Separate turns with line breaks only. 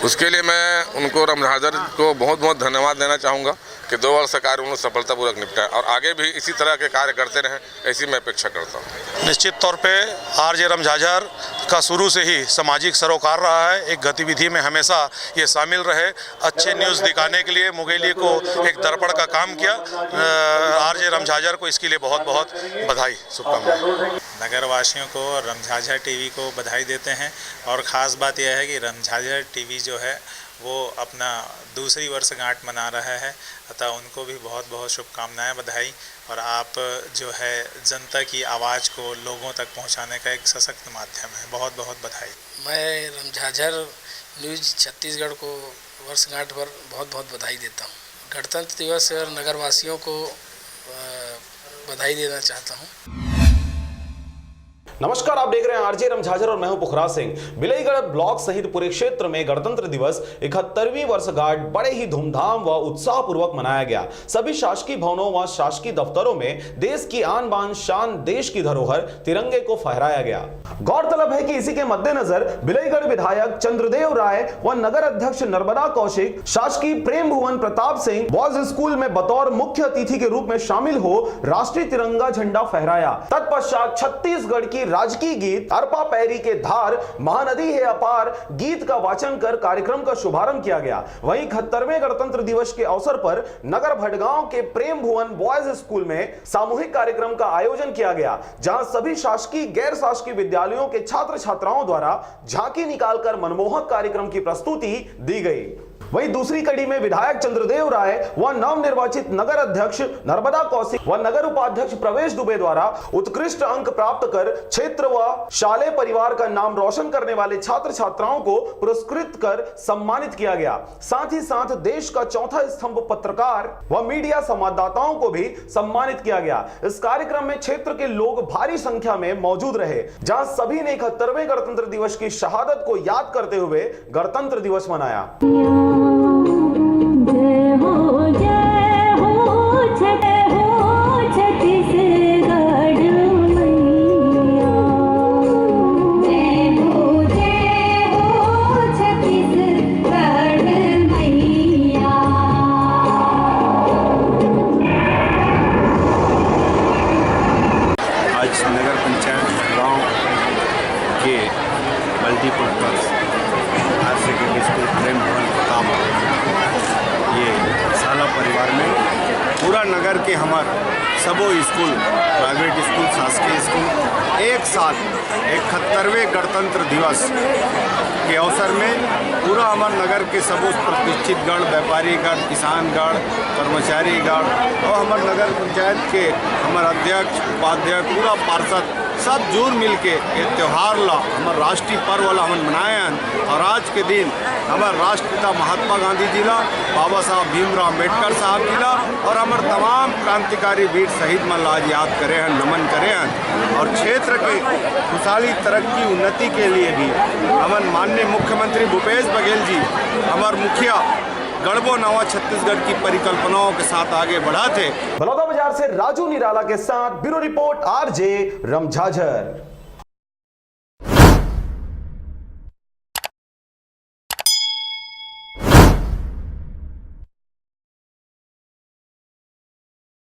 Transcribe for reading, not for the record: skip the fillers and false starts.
उसके लिए मैं उनको रमझाजर को बहुत बहुत धन्यवाद देना चाहूँगा कि 2 वर्ष का कार्य उन्होंने सफलतापूर्वक निपटाया और आगे भी इसी तरह के कार्य करते रहें, ऐसी मैं अपेक्षा करता हूँ।
निश्चित तौर पे आरजे रमझाझर का शुरू से ही सामाजिक सरोकार रहा है। एक गतिविधि में हमेशा ये शामिल रहे, अच्छे न्यूज़ दिखाने के लिए मुंगेली को एक दर्पण का काम किया। आरजे रमझाझर को इसके लिए बहुत बहुत बधाई, शुभकामनाएं।
नगर वासियों को रमझाझर टीवी को बधाई देते हैं और ख़ास बात यह है कि रमझाझर टीवी जो है वो अपना दूसरी वर्षगांठ मना रहा है, अतः उनको भी बहुत बहुत शुभकामनाएं, बधाई। और आप जो है जनता की आवाज़ को लोगों तक पहुंचाने का एक सशक्त माध्यम है, बहुत बहुत बधाई।
मैं रमझाझर न्यूज़ छत्तीसगढ़ को वर्षगांठ पर बहुत बहुत बधाई देता हूँ। गणतंत्र दिवस और नगरवासियों को बधाई देना चाहता हूँ।
नमस्कार, आप देख रहे हैं आरजे रमझाझर और मैं हूं पुखराज सिंह। बिलईगढ़ ब्लॉक सहित पूरे क्षेत्र में गणतंत्र दिवस 71वीं वर्षगांठ बड़े ही धूमधाम व उत्साहपूर्वक मनाया गया। सभी शासकीय भवनों व शासकीय दफ्तरों में देश की आन बान शान, देश की धरोहर तिरंगे को फहराया गया। गौरतलब है कि इसी के मद्देनजर बिलईगढ़ विधायक चंद्रदेव राय व नगर अध्यक्ष नर्मदा कौशिक शासकीय प्रेम भुवन प्रताप सिंह बॉयज स्कूल में बतौर मुख्य अतिथि के रूप में शामिल हो राष्ट्रीय तिरंगा झंडा फहराया। तत्पश्चात छत्तीसगढ़ की राजकीय गीत अरपा पैरी के धार महानदी है अपार गीत का वाचन कर कार्यक्रम का शुभारंभ किया गया। वहीं 71वें गणतंत्र दिवस के अवसर पर नगर भटगांव के प्रेम भुवन बॉयज स्कूल में सामूहिक कार्यक्रम का आयोजन किया गया, जहां सभी शासकीय गैर शासकीय विद्यालयों के छात्र छात्राओं द्वारा झांकी निकालकर मनमोहक कार्यक्रम की प्रस्तुति दी गई। वहीं दूसरी कड़ी में विधायक चंद्रदेव राय व नवनिर्वाचित नगर अध्यक्ष नर्मदा कौशिक व नगर उपाध्यक्ष प्रवेश दुबे द्वारा उत्कृष्ट अंक प्राप्त कर क्षेत्र व शालेय परिवार का नाम रोशन करने वाले छात्र छात्राओं को पुरस्कृत कर सम्मानित किया गया। साथ ही साथ देश का चौथा स्तंभ पत्रकार व मीडिया संवाददाताओं को भी सम्मानित किया गया। इस कार्यक्रम में क्षेत्र के लोग भारी संख्या में मौजूद रहे, जहां सभी ने 71वें गणतंत्र दिवस की शहादत को याद करते हुए गणतंत्र दिवस मनाया।
जय हो जय हो छत्तीसगढ़ मैया, जय हो छत्तीसगढ़ मैया।
आज नगर पंचायत गांव के मल्टीपर्पज़ हायर सेकेंडरी स्कूल प्रेम भवन प्रताप ये साला परिवार में पूरा नगर के हमार सबो स्कूल, प्राइवेट स्कूल, शासकीय स्कूल एक साथ 71वें गणतंत्र दिवस के अवसर में पूरा हमार नगर के सबो प्रतिष्ठित गण, व्यापारी गण, किसान गण, कर्मचारी गण और हमार नगर पंचायत के हमार अध्यक्ष, उपाध्यक्ष, पूरा पार्षद सब जुड़ मिल के ये त्यौहार ला हमार राष्ट्रीय पर्व ला हम मनाएं। और आज के दिन हमारे राष्ट्रपिता महात्मा गांधी जी ला, बाबा साहब भीमराव अम्बेडकर साहब जी ला और हमारे तमाम क्रांतिकारी वीर शहीद मन आज याद करे हैं, नमन करे हैं। और क्षेत्र के खुशहाली, तरक्की, उन्नति के लिए भी हमारे माननीय मुख्यमंत्री भूपेश बघेल जी हमारे मुखिया गढ़बो नवा छत्तीसगढ़ की परिकल्पनाओं के साथ आगे बढ़ा थे।
बलौदाबाजार से राजू निराला के साथ ब्यूरो रिपोर्ट आरजे रमझाझर।